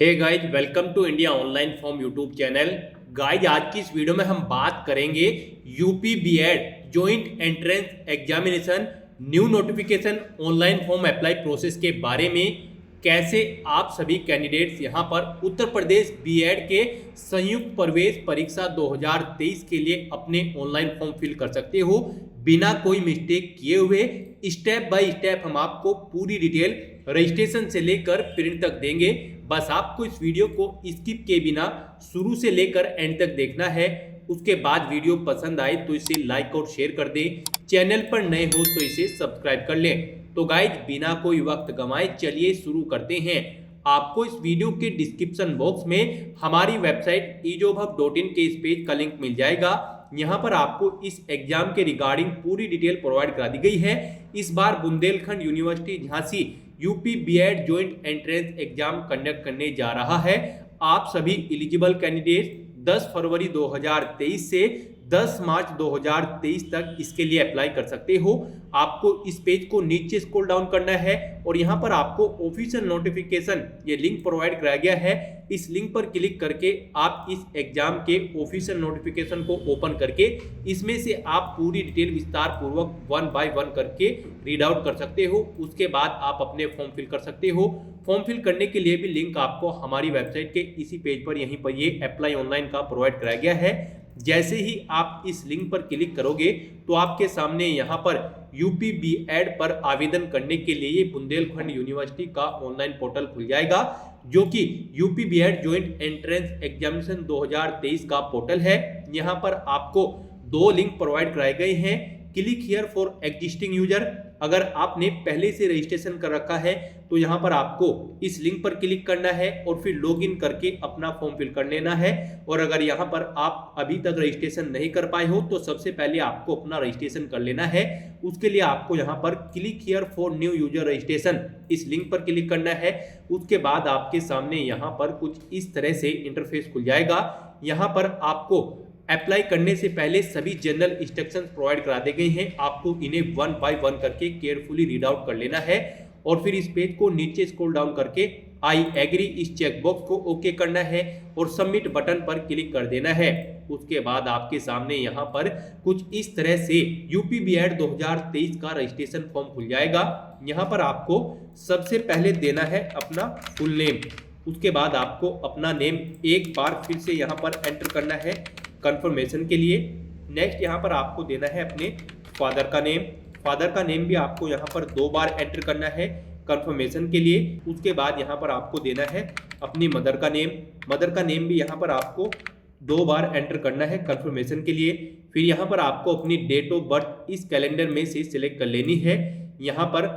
Hey guys, welcome to India online form YouTube channel. Guys, आज की इस video में हम बात करेंगे UP BEd joint entrance examination new notification online form apply process के बारे में। कैसे आप सभी कैंडिडेट्स यहां पर उत्तर प्रदेश बीएड के संयुक्त प्रवेश परीक्षा 2023 के लिए अपने ऑनलाइन फॉर्म फिल कर सकते हो बिना कोई मिस्टेक किए हुए। स्टेप बाय स्टेप हम आपको पूरी डिटेल रजिस्ट्रेशन से लेकर प्रिंट तक देंगे। बस आपको इस वीडियो को स्किप के बिना शुरू से लेकर एंड तक देखना है। उसके बाद वीडियो पसंद आए तो इसे लाइक और शेयर कर दें। चैनल पर नए हो तो इसे सब्सक्राइब कर लें। तो गाइज, बिना कोई वक्त गंवाए चलिए शुरू करते हैं। आपको इस वीडियो के डिस्क्रिप्शन बॉक्स में हमारी वेबसाइट ejobhub.in के इस पेज का लिंक मिल जाएगा। यहाँ पर आपको इस एग्जाम के रिगार्डिंग पूरी डिटेल प्रोवाइड करा दी गई है। इस बार Bundelkhand university Jhansi UP BEd joint entrance exam conduct करने जा रहा है। आप सभी एलिजिबल कैंडिडेट 10 फरवरी 2023 से 10 मार्च 2023 तक इसके लिए अप्लाई कर सकते हो। आपको इस पेज को नीचे स्क्रॉल डाउन करना है और यहाँ पर आपको ऑफिशियल नोटिफिकेशन ये लिंक प्रोवाइड कराया गया है। इस लिंक पर क्लिक करके आप इस एग्जाम के ऑफिशियल नोटिफिकेशन को ओपन करके इसमें से आप पूरी डिटेल विस्तार पूर्वक 1 बाय 1 करके रीड आउट कर सकते हो। उसके बाद आप अपने फॉर्म फिल कर सकते हो। फॉर्म फिल करने के लिए भी लिंक आपको हमारी वेबसाइट के इसी पेज पर यहीं पर ये अप्लाई ऑनलाइन का प्रोवाइड कराया गया है। जैसे ही आप इस लिंक पर क्लिक करोगे तो आपके सामने यहाँ पर यूपी बीएड पर आवेदन करने के लिए बुंदेलखंड यूनिवर्सिटी का ऑनलाइन पोर्टल खुल जाएगा, जो कि UP BEd joint entrance examination 2023 का पोर्टल है। यहाँ पर आपको 2 लिंक प्रोवाइड कराए गए हैं। Click here for existing user, अगर आपने पहले से रजिस्ट्रेशन कर रखा है तो यहाँ पर आपको इस लिंक पर क्लिक करना है और फिर लॉगिन करके अपना फॉर्म फिल कर लेना है। और अगर यहाँ पर आप अभी तक रजिस्ट्रेशन नहीं कर पाए हो तो सबसे पहले आपको अपना रजिस्ट्रेशन कर लेना है। उसके लिए आपको यहाँ पर click here for new user registration इस लिंक पर क्लिक करना है। उसके बाद आपके सामने यहाँ पर कुछ इस तरह से इंटरफेस खुल जाएगा। यहाँ पर आपको अप्लाई करने से पहले सभी जनरल इंस्ट्रक्शंस प्रोवाइड करा दिए गए हैं। आपको इन्हें 1 बाय 1 करके केयरफुली रीड आउट कर लेना है और फिर इस पेज को नीचे स्क्रॉल डाउन करके आई एग्री इस चेकबॉक्स को ओके करना है और सबमिट बटन पर क्लिक कर देना है। उसके बाद आपके सामने यहाँ पर कुछ इस तरह से यूपी बीएड 2023 का रजिस्ट्रेशन फॉर्म खुल जाएगा। यहाँ पर आपको सबसे पहले देना है अपना फुल नेम। उसके बाद आपको अपना नेम एक बार फिर से यहाँ पर एंटर करना है कंफर्मेशन के लिए। नेक्स्ट यहाँ पर आपको देना है अपने फादर का नेम। फादर का नेम भी आपको यहाँ पर 2 बार एंटर करना है कंफर्मेशन के लिए। उसके बाद यहाँ पर आपको देना है अपनी मदर का नेम। मदर का नेम भी यहाँ पर आपको 2 बार एंटर करना है कंफर्मेशन के लिए। फिर यहाँ पर आपको अपनी डेट ऑफ बर्थ इस कैलेंडर में से सिलेक्ट कर लेनी है। यहाँ पर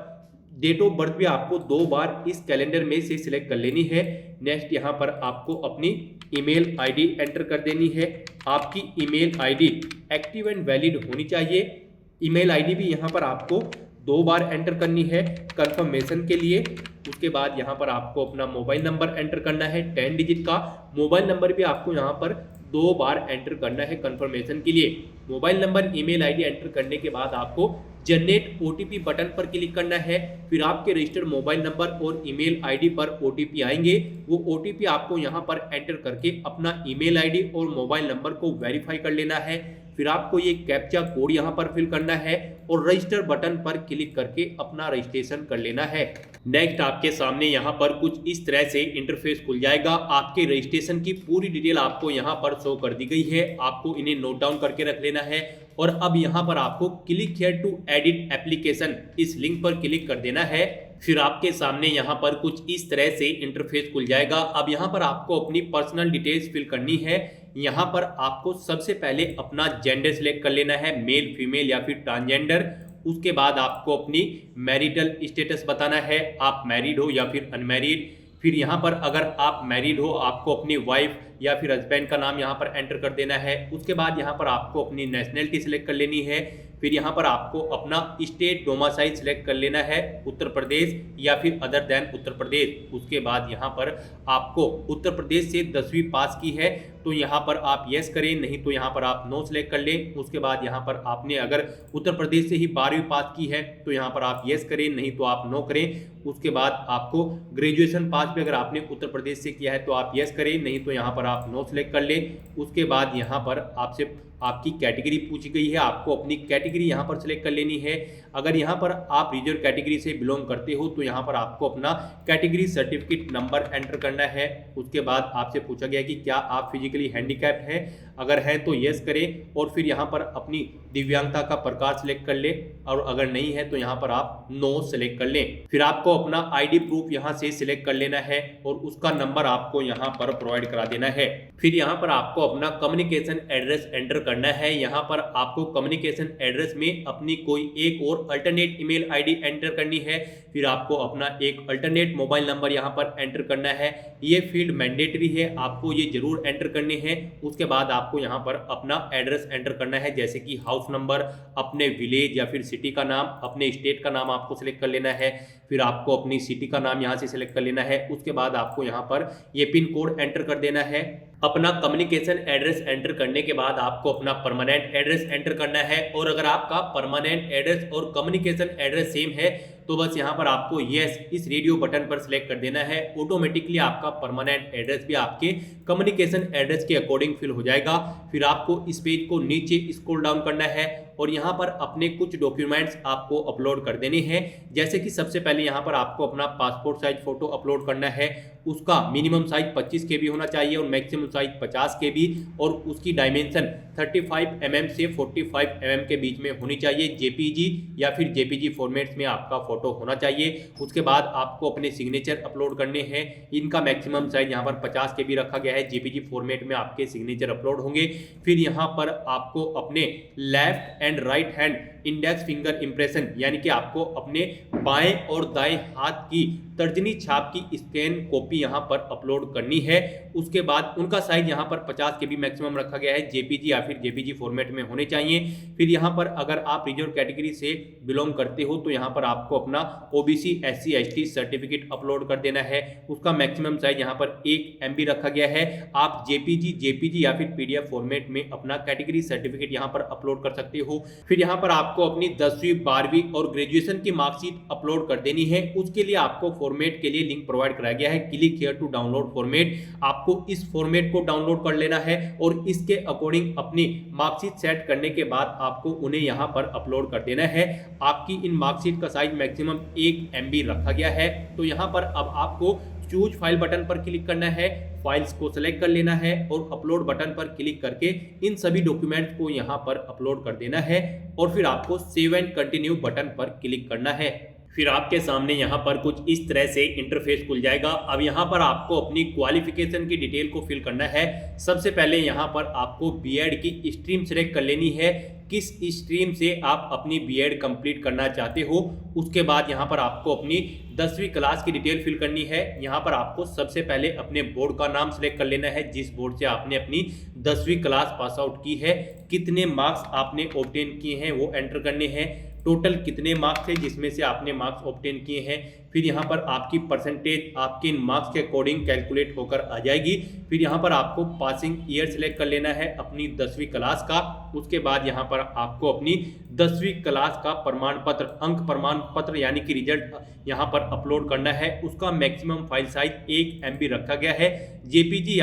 डेट ऑफ बर्थ भी आपको 2 बार इस कैलेंडर में से सिलेक्ट कर लेनी है। नेक्स्ट यहाँ पर आपको अपनी ईमेल आईडी एंटर कर देनी है। आपकी email ID active and valid होनी चाहिए। ईमेल आईडी भी यहाँ पर आपको 2 बार एंटर करनी है कंफर्मेशन के लिए। उसके बाद यहाँ पर आपको अपना मोबाइल नंबर एंटर करना है 10 डिजिट का। मोबाइल नंबर भी आपको यहाँ पर 2 बार एंटर करना है कंफर्मेशन के लिए। Mobile number email ID enter करने के बाद आपको जनरेट ओटीपी बटन पर क्लिक करना है। फिर आपके रजिस्टर्ड मोबाइल नंबर और ईमेल आईडी पर ओटीपी आएंगे। वो ओटीपी आपको यहाँ पर एंटर करके अपना ईमेल आईडी और मोबाइल नंबर को वेरीफाई कर लेना है। फिर आपको ये कैप्चा कोड यहाँ पर फिल करना है और रजिस्टर बटन पर क्लिक करके अपना रजिस्ट्रेशन कर लेना है। नेक्स्ट आपके सामने यहाँ पर कुछ इस तरह से इंटरफेस खुल जाएगा। आपके रजिस्ट्रेशन की पूरी डिटेल आपको यहाँ पर शो कर दी गई है। आपको इन्हें नोट डाउन करके रख लेना है और अब यहाँ पर आपको click here to edit application इस लिंक पर क्लिक कर देना है। फिर आपके सामने यहाँ पर कुछ इस तरह से इंटरफेस खुल जाएगा। अब यहाँ पर आपको अपनी पर्सनल डिटेल्स फिल करनी है। यहाँ पर आपको सबसे पहले अपना जेंडर सिलेक्ट कर लेना है, मेल फीमेल या फिर ट्रांसजेंडर। उसके बाद आपको अपनी मैरिटल स्टेटस बताना है, आप मैरिड हो या फिर अनमैरिड। फिर यहाँ पर अगर आप मैरिड हो आपको अपनी वाइफ या फिर हस्बैंड का नाम यहाँ पर एंटर कर देना है। उसके बाद यहाँ पर आपको अपनी नेशनलिटी सिलेक्ट कर लेनी है। फिर यहाँ पर आपको अपना स्टेट डोमिसाइल सिलेक्ट कर लेना है, उत्तर प्रदेश या फिर अदर देन उत्तर प्रदेश। उसके बाद यहाँ पर आपको उत्तर प्रदेश से 10वीं पास की है तो यहाँ पर आप यस करें, नहीं तो यहाँ पर आप नो सेलेक्ट कर लें। उसके बाद यहाँ पर आपने अगर उत्तर प्रदेश से ही 12वीं पास की है तो यहाँ पर आप यस करें, नहीं तो आप नो करें। उसके बाद आपको ग्रेजुएशन पास भी अगर आपने उत्तर प्रदेश से किया है तो आप यस करें, नहीं तो यहाँ पर आप नो सेलेक्ट कर लें। उसके बाद यहाँ पर आपसे आपकी कैटेगरी पूछी गई है, आपको अपनी कैटेगरी यहाँ पर सिलेक्ट कर लेनी है। अगर यहाँ पर आप रिजर्व कैटेगरी से बिलोंग करते हो तो यहाँ पर आपको अपना कैटेगरी सर्टिफिकेट नंबर एंटर करना है। उसके बाद आपसे पूछा गया कि क्या आप फिजिकली हैंडीकैप्ड हैं, अगर हैं तो यस करें और फिर यहाँ पर अपनी दिव्यांगता का प्रकार सिलेक्ट कर ले, और अगर नहीं है तो यहाँ पर आप नो सेलेक्ट कर लें। फिर आपको अपना आईडी प्रूफ यहाँ से सिलेक्ट कर लेना है और उसका नंबर आपको यहाँ पर प्रोवाइड करा देना है। फिर यहाँ पर आपको अपना कम्युनिकेशन एड्रेस एंटर करना है। यहाँ पर आपको कम्युनिकेशन एड्रेस में अपनी कोई एक और अल्टरनेट ईमेल आईडी एंटर करनी है। फिर आपको अपना एक अल्टरनेट मोबाइल नंबर यहाँ पर एंटर करना है। ये फील्ड मैंडेटरी है, आपको ये जरूर एंटर करने हैं। उसके बाद आपको यहाँ पर अपना एड्रेस एंटर करना है, जैसे कि हाउस नंबर, अपने विलेज या फिर सिटी का नाम, अपने स्टेट का नाम आपको सिलेक्ट कर लेना है। फिर आपको अपनी सिटी का नाम यहाँ से सिलेक्ट कर लेना है। उसके बाद आपको यहाँ पर ये पिन कोड एंटर कर देना है। अपना कम्युनिकेशन एड्रेस एंटर करने के बाद आपको अपना परमानेंट एड्रेस एंटर करना है। और अगर आपका परमानेंट एड्रेस और कम्युनिकेशन एड्रेस सेम है तो बस यहाँ पर आपको यस इस रेडियो बटन पर सिलेक्ट कर देना है। ऑटोमेटिकली आपका परमानेंट एड्रेस भी आपके कम्युनिकेशन एड्रेस के अकॉर्डिंग फिल हो जाएगा। फिर आपको इस पेज को नीचे स्क्रॉल डाउन करना है और यहाँ पर अपने कुछ डॉक्यूमेंट्स आपको अपलोड कर देने हैं। जैसे कि सबसे पहले यहाँ पर आपको अपना पासपोर्ट साइज फोटो अपलोड करना है। उसका मिनिमम साइज 25 KB होना चाहिए और मैक्सिमम साइज 50 KB, और उसकी डायमेंशन 35 mm से 45 mm के बीच में होनी चाहिए। JPG या फिर JPG फॉर्मेट्स में आपका फोटो होना चाहिए। उसके बाद आपको अपने सिग्नेचर अपलोड करने हैं। इनका मैक्सिमम साइज यहाँ पर 50 KB रखा गया है। JPG फॉर्मेट में आपके सिग्नेचर अपलोड होंगे। फिर यहाँ पर आपको अपने left and right hand index finger impression, यानी कि आपको अपने बाएं और दाएं हाथ की तर्जनी छाप की स्कैन कॉपी यहाँ पर अपलोड करनी है। उसके बाद उनका साइज यहाँ पर 50 KB मैक्सिमम रखा गया है। JPG या फिर JPG फॉर्मेट में होने चाहिए। फिर यहाँ पर अगर आप रिजर्व कैटेगरी से बिलोंग करते हो तो यहाँ पर आपको अपना OBC SC ST certificate upload कर देना है। उसका मैक्सिमम साइज यहाँ पर 1 MB रखा गया है। आप JPG या फिर PDF फॉर्मेट में अपना कैटेगरी सर्टिफिकेट यहाँ पर अपलोड कर सकते हो। फिर यहाँ पर आपको अपनी 10वीं 12वीं और ग्रेजुएशन की मार्कशीट अपलोड कर देनी है। उसके लिए आपको फॉर्मेट के लिए लिंक प्रोवाइड कराया गया है, click here to download format. आपको इस फॉर्मेट को डाउनलोड कर लेना है और इसके अकॉर्डिंग अपनी मार्कशीट सेट करने के बाद आपको उन्हें यहाँ पर अपलोड कर देना है। आपकी इन मार्कशीट का साइज मैक्सिमम 1 MB रखा गया है। तो यहाँ पर अब आपको चूज फाइल बटन पर क्लिक करना है, फाइल्स को सेलेक्ट कर लेना है और अपलोड बटन पर क्लिक करके इन सभी डॉक्यूमेंट्स को यहाँ पर अपलोड कर देना है। और फिर आपको सेव एंड कंटिन्यू बटन पर क्लिक करना है। फिर आपके सामने यहाँ पर कुछ इस तरह से इंटरफेस खुल जाएगा। अब यहाँ पर आपको अपनी क्वालिफिकेशन की डिटेल को फिल करना है। सबसे पहले यहाँ पर आपको बीएड की स्ट्रीम सेलेक्ट कर लेनी है, किस स्ट्रीम से आप अपनी बीएड कंप्लीट करना चाहते हो। उसके बाद यहाँ पर आपको अपनी 10वीं क्लास की डिटेल फिल करनी है। यहाँ पर आपको सबसे पहले अपने बोर्ड का नाम सेलेक्ट कर लेना है, जिस बोर्ड से आपने अपनी 10वीं क्लास पास आउट की है। कितने मार्क्स आपने ऑब्टेन किए हैं वो एंटर करने हैं। टोटल कितने मार्क्स थे जिसमें से आपने मार्क्स ऑब्टेन किए हैं। फिर यहाँ पर आपकी परसेंटेज आपके इन मार्क्स के अकॉर्डिंग कैलकुलेट होकर आ जाएगी। फिर यहाँ पर आपको पासिंग ईयर सेलेक्ट कर लेना है अपनी 10वीं क्लास का। उसके बाद यहाँ पर आपको अपनी 10वीं क्लास का प्रमाण पत्र, अंक प्रमाण पत्र यानी कि रिजल्ट यहाँ पर अपलोड करना है। उसका मैक्सिमम फाइल साइज 1 MB रखा गया है। JPG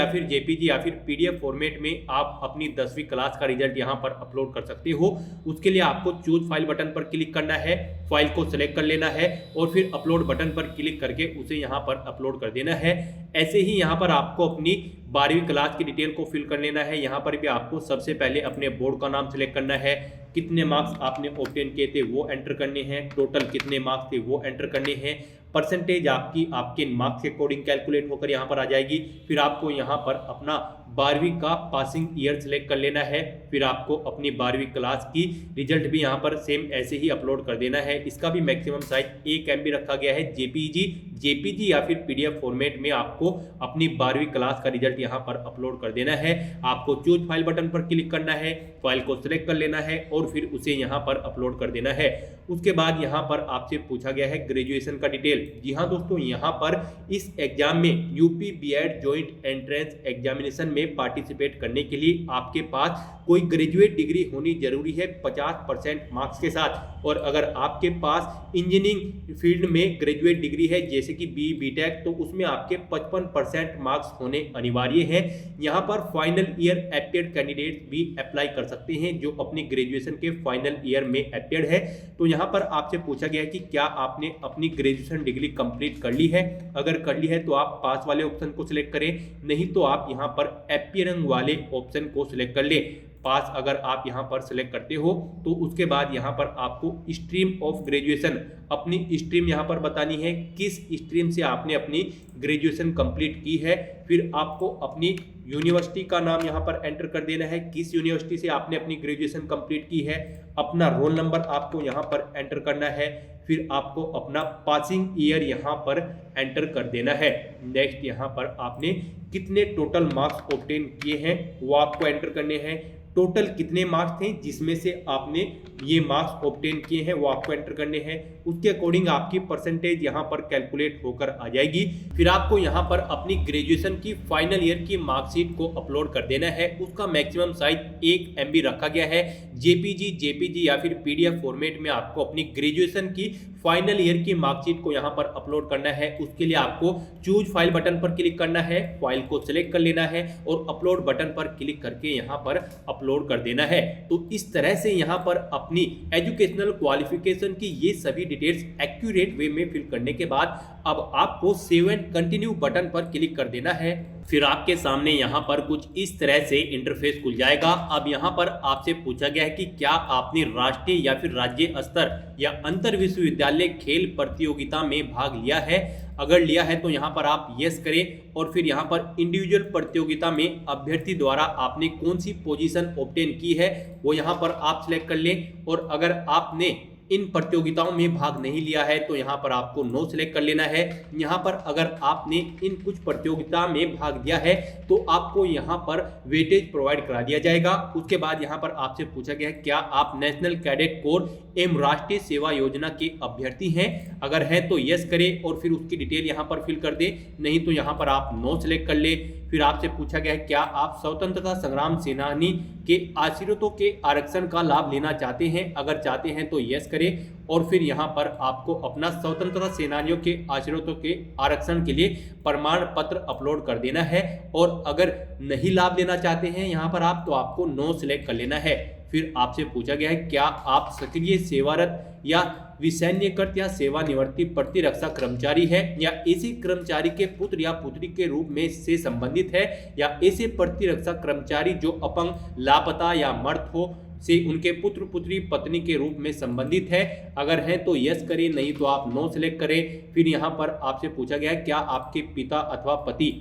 या फिर PDF फॉर्मेट में आप अपनी 10वीं क्लास का रिजल्ट यहाँ पर अपलोड कर सकते हो। उसके लिए आपको चूज फाइल बटन पर क्लिक करना है, फाइल को सिलेक्ट कर लेना है और फिर अपलोड बटन पर क्लिक करके उसे यहाँ पर अपलोड कर देना है। ऐसे ही यहाँ पर आपको अपनी 12वीं क्लास की डिटेल को फिल कर लेना है। यहाँ पर भी आपको सबसे पहले अपने बोर्ड का नाम सिलेक्ट करना है, कितने मार्क्स आपने ऑब्टेन किए थे वो एंटर करने हैं, टोटल कितने मार्क्स थे वो एंटर करने हैं। परसेंटेज आपकी आपके मार्क्स के अकॉर्डिंग कैलकुलेट होकर यहाँ पर आ जाएगी। फिर आपको यहाँ पर अपना 12वीं का पासिंग ईयर सेलेक्ट कर लेना है। फिर आपको अपनी 12वीं क्लास की रिजल्ट भी यहाँ पर सेम ऐसे ही अपलोड कर देना है। इसका भी मैक्सिमम साइज 1 MB रखा गया है। JPG या फिर PDF फॉर्मेट में आपको अपनी 12वीं क्लास का रिजल्ट यहाँ पर अपलोड कर देना है। आपको चूज फाइल बटन पर क्लिक करना है, फाइल को सिलेक्ट कर लेना है और फिर उसे यहाँ पर अपलोड कर देना है। उसके बाद यहाँ पर आपसे पूछा गया है ग्रेजुएशन का डिटेल। जी हाँ दोस्तों, यहाँ पर इस एग्जाम में UP BEd joint entrance examination में में पार्टिसिपेट करने के लिए आपके पास कोई ग्रेजुएट डिग्री होनी जरूरी है 50% मार्क्स के साथ। और अगर आपके पास इंजीनियरिंग फील्ड में ग्रेजुएट डिग्री है जैसे कि BTech, तो उसमें आपके 55% मार्क्स होने अनिवार्य है। यहाँ पर फाइनल ईयर एपियर्ड कैंडिडेट भी अप्लाई कर सकते हैं जो अपनी ग्रेजुएशन के फाइनल ईयर में एपियर्ड है। तो यहाँ पर आपसे पूछा गया है कि क्या आपने अपनी ग्रेजुएशन डिग्री कंप्लीट कर ली है। अगर कर ली है तो आप पास वाले ऑप्शन को सिलेक्ट करें, नहीं तो आप यहाँ पर अपियरिंग वाले ऑप्शन को सिलेक्ट कर ले। पास अगर आप यहाँ पर सिलेक्ट करते हो तो उसके बाद यहाँ पर आपको स्ट्रीम ऑफ ग्रेजुएशन, अपनी स्ट्रीम यहाँ पर बतानी है, किस स्ट्रीम से आपने अपनी ग्रेजुएशन कंप्लीट की है। फिर आपको अपनी यूनिवर्सिटी का नाम यहाँ पर एंटर कर देना है, किस यूनिवर्सिटी से आपने अपनी ग्रेजुएशन कंप्लीट की है। अपना रोल नंबर आपको यहाँ पर एंटर करना है। फिर आपको अपना पासिंग ईयर यहाँ पर एंटर कर देना है। नेक्स्ट यहाँ पर आपने कितने टोटल मार्क्स ऑब्टेन किए हैं वो आपको एंटर करने हैं। टोटल कितने मार्क्स थे जिसमें से आपने ये मार्क्स ऑब्टेन किए हैं वो आपको एंटर करने हैं। उसके अकॉर्डिंग आपकी परसेंटेज यहाँ पर कैलकुलेट होकर आ जाएगी। फिर आपको यहाँ पर अपनी ग्रेजुएशन की फाइनल ईयर की मार्कशीट को अपलोड कर देना है। उसका मैक्सिमम साइज 1 MB रखा गया है। JPG या फिर PDF फॉर्मेट में आपको अपनी ग्रेजुएशन की फाइनल ईयर की मार्कशीट को यहाँ पर अपलोड करना है। उसके लिए आपको चूज फाइल बटन पर क्लिक करना है, फाइल को सिलेक्ट कर लेना है और अपलोड बटन पर क्लिक करके यहाँ पर अपलोड कर देना है। तो इस तरह से यहाँ पर अपनी एजुकेशनल क्वालिफिकेशन की ये सभी डिटेल्स एक्यूरेट वे में फिल करने के बाद अब आपको सेव एंड कंटिन्यू बटन पर क्लिक कर देना है। फिर आपके सामने यहाँ पर कुछ इस तरह से इंटरफेस खुल जाएगा। अब यहाँ पर आपसे पूछा गया है कि क्या आपने राष्ट्रीय या फिर राज्य स्तर या अंतर विश्वविद्यालय खेल प्रतियोगिता में भाग लिया है। अगर लिया है तो यहाँ पर आप यस करें और फिर यहाँ पर इंडिविजुअल प्रतियोगिता में अभ्यर्थी द्वारा आपने कौन सी पोजीशन ऑब्टेन की है वो यहाँ पर आप सिलेक्ट कर लें। और अगर आपने इन प्रतियोगिताओं में भाग नहीं लिया है तो यहाँ पर आपको नो सिलेक्ट कर लेना है। यहाँ पर अगर आपने इन कुछ प्रतियोगिता में भाग लिया है तो आपको यहाँ पर वेटेज प्रोवाइड करा दिया जाएगा। उसके बाद यहाँ पर आपसे पूछा गया है क्या आप नेशनल कैडेट कोर एवं राष्ट्रीय सेवा योजना के अभ्यर्थी हैं। अगर हैं तो यस करें और फिर उसकी डिटेल यहाँ पर फिल कर दें, नहीं तो यहाँ पर आप नो सिलेक्ट कर ले। फिर आपसे पूछा गया है क्या आप स्वतंत्रता संग्राम सेनानी के आश्रितों के आरक्षण का लाभ लेना चाहते हैं। अगर चाहते हैं तो यस करें और फिर यहाँ पर आपको अपना स्वतंत्रता सेनानियों के आश्रितों के आरक्षण के लिए प्रमाण पत्र अपलोड कर देना है। और अगर नहीं लाभ लेना चाहते हैं यहाँ पर आप तो आपको नो सिलेक्ट कर लेना है। फिर आपसे पूछा गया है क्या आप सक्रिय सेवारत या विसैन्यकृत या सेवानिवृत्ति प्रतिरक्षा कर्मचारी है या ऐसे कर्मचारी के पुत्र या पुत्री के रूप में से संबंधित है या ऐसे प्रतिरक्षा कर्मचारी जो अपंग, लापता या मर्द हो से उनके पुत्र पुत्री पत्नी के रूप में संबंधित है। अगर हैं तो यस करें, नहीं तो आप नो सिलेक्ट करें। फिर यहाँ पर आपसे पूछा गया है क्या आपके पिता अथवा पति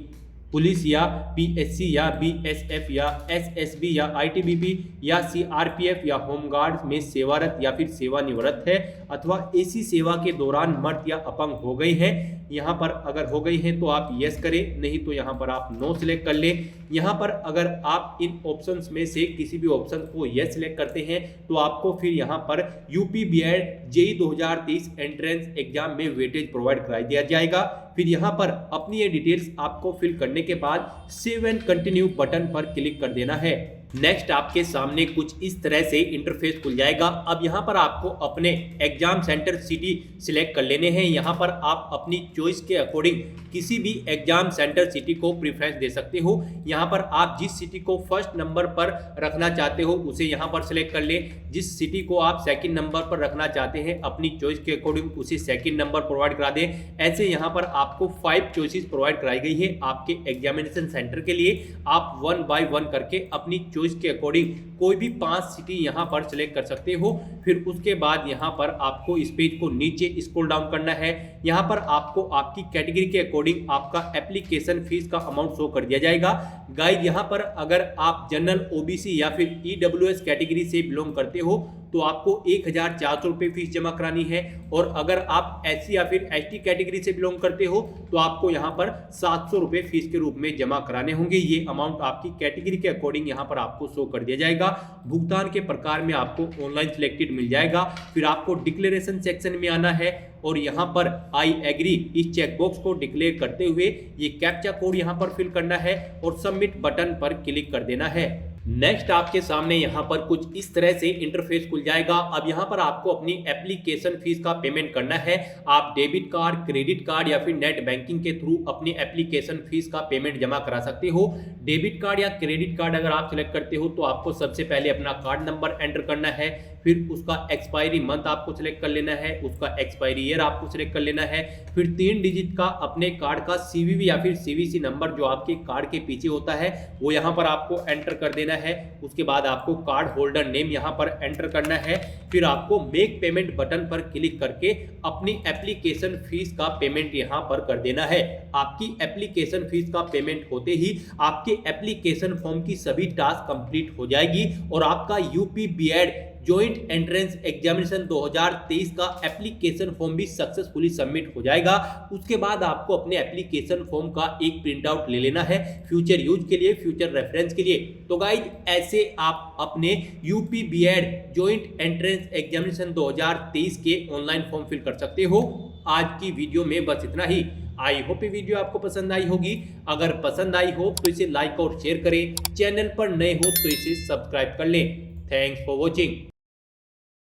पुलिस या PSC या BSF या SSB या ITBP या CRPF या होमगार्ड में सेवारत या फिर सेवानिवृत्त है अथवा ऐसी सेवा के दौरान मर्द या अपंग हो गई है। यहाँ पर अगर हो गई है तो आप यस करें, नहीं तो यहाँ पर आप नो सिलेक्ट कर लें। यहाँ पर अगर आप इन ऑप्शंस में से किसी भी ऑप्शन को यस सिलेक्ट करते हैं तो आपको फिर यहाँ पर UPBED JEE 2023 एंट्रेंस एग्जाम में वेटेज प्रोवाइड कराई दिया जाएगा। फिर यहाँ पर अपनी ये डिटेल्स आपको फिल करने के बाद सेव एंड कंटिन्यू बटन पर क्लिक कर देना है। नेक्स्ट आपके सामने कुछ इस तरह से इंटरफेस खुल जाएगा। अब यहाँ पर आपको अपने एग्जाम सेंटर सिटी सिलेक्ट कर लेने हैं। यहाँ पर आप अपनी चॉइस के अकॉर्डिंग किसी भी एग्जाम सेंटर सिटी को प्रेफरेंस दे सकते हो। यहाँ पर आप जिस सिटी को फर्स्ट नंबर पर रखना चाहते हो उसे यहाँ पर सिलेक्ट कर ले। जिस सिटी को आप सेकंड नंबर पर रखना चाहते हैं अपनी चॉइस के अकॉर्डिंग उसे सेकंड नंबर प्रोवाइड करा दें। ऐसे यहाँ पर आपको 5 चॉइसेस प्रोवाइड कराई गई है आपके एग्जामिनेशन सेंटर के लिए। आप 1 बाय 1 करके अपनी चॉइस के अकॉर्डिंग कोई भी 5 सिटी यहाँ पर सिलेक्ट कर सकते हो। फिर उसके बाद यहाँ पर आपको इस पेज को नीचे स्क्रॉल डाउन करना है। यहाँ पर आपको आपकी कैटेगरी के अकॉर्डिंग आपका एप्लीकेशन फीस का अमाउंट शो कर दिया जाएगा। गाइस यहाँ पर अगर आप जनरल, OBC या फिर EWS कैटेगरी से बिलोंग करते हो तो आपको 1,400 रुपये फीस जमा करानी है, और अगर आप SC या फिर ST कैटेगरी से बिलोंग करते हो तो आपको यहाँ पर 700 रुपये फीस के रूप में जमा कराने होंगे। ये अमाउंट आपकी कैटेगरी के अकॉर्डिंग यहाँ पर आपको शो कर दिया जाएगा। भुगतान के प्रकार में आपको ऑनलाइन सिलेक्टेड मिल जाएगा। फिर आपको डिक्लेरेशन सेक्शन में आना है और यहाँ पर आई एग्री इस चेकबॉक्स को डिक्लेयर करते हुए ये कैप्चा कोड यहाँ पर फिल करना है और सबमिट बटन पर क्लिक कर देना है। नेक्स्ट आपके सामने यहाँ पर कुछ इस तरह से इंटरफेस खुल जाएगा। अब यहाँ पर आपको अपनी एप्लीकेशन फीस का पेमेंट करना है। आप डेबिट कार्ड, क्रेडिट कार्ड या फिर नेट बैंकिंग के थ्रू अपनी एप्लीकेशन फीस का पेमेंट जमा करा सकते हो। डेबिट कार्ड या क्रेडिट कार्ड अगर आप सिलेक्ट करते हो तो आपको सबसे पहले अपना कार्ड नंबर एंटर करना है, फिर उसका एक्सपायरी मंथ आपको सिलेक्ट कर लेना है, उसका एक्सपायरी ईयर आपको सिलेक्ट कर लेना है, फिर 3 डिजिट का अपने कार्ड का CVV या फिर CVC नंबर जो आपके कार्ड के पीछे होता है वो यहाँ पर आपको एंटर कर देना है। उसके बाद आपको कार्ड होल्डर नेम यहाँ पर एंटर करना है। फिर आपको मेक पेमेंट बटन पर क्लिक करके अपनी एप्लीकेशन फीस का पेमेंट यहाँ पर कर देना है। आपकी एप्लीकेशन फीस का पेमेंट होते ही आपके एप्लीकेशन फॉर्म की सभी टास्क कंप्लीट हो जाएगी और आपका UP BEd joint entrance examination 2023 का एप्लीकेशन फॉर्म भी सक्सेसफुली सबमिट हो जाएगा। उसके बाद आपको अपने एप्लीकेशन फॉर्म का एक प्रिंट आउट ले लेना है फ्यूचर यूज के लिए, फ्यूचर रेफरेंस के लिए। तो गाइज ऐसे आप अपने UP BEd joint entrance examination 2023 के ऑनलाइन फॉर्म फिल कर सकते हो। आज की वीडियो में बस इतना ही। आई होप ये वीडियो आपको पसंद आई होगी। अगर पसंद आई हो तो इसे लाइक और शेयर करें। चैनल पर नए हो तो इसे सब्सक्राइब कर लें। Thanks for watching.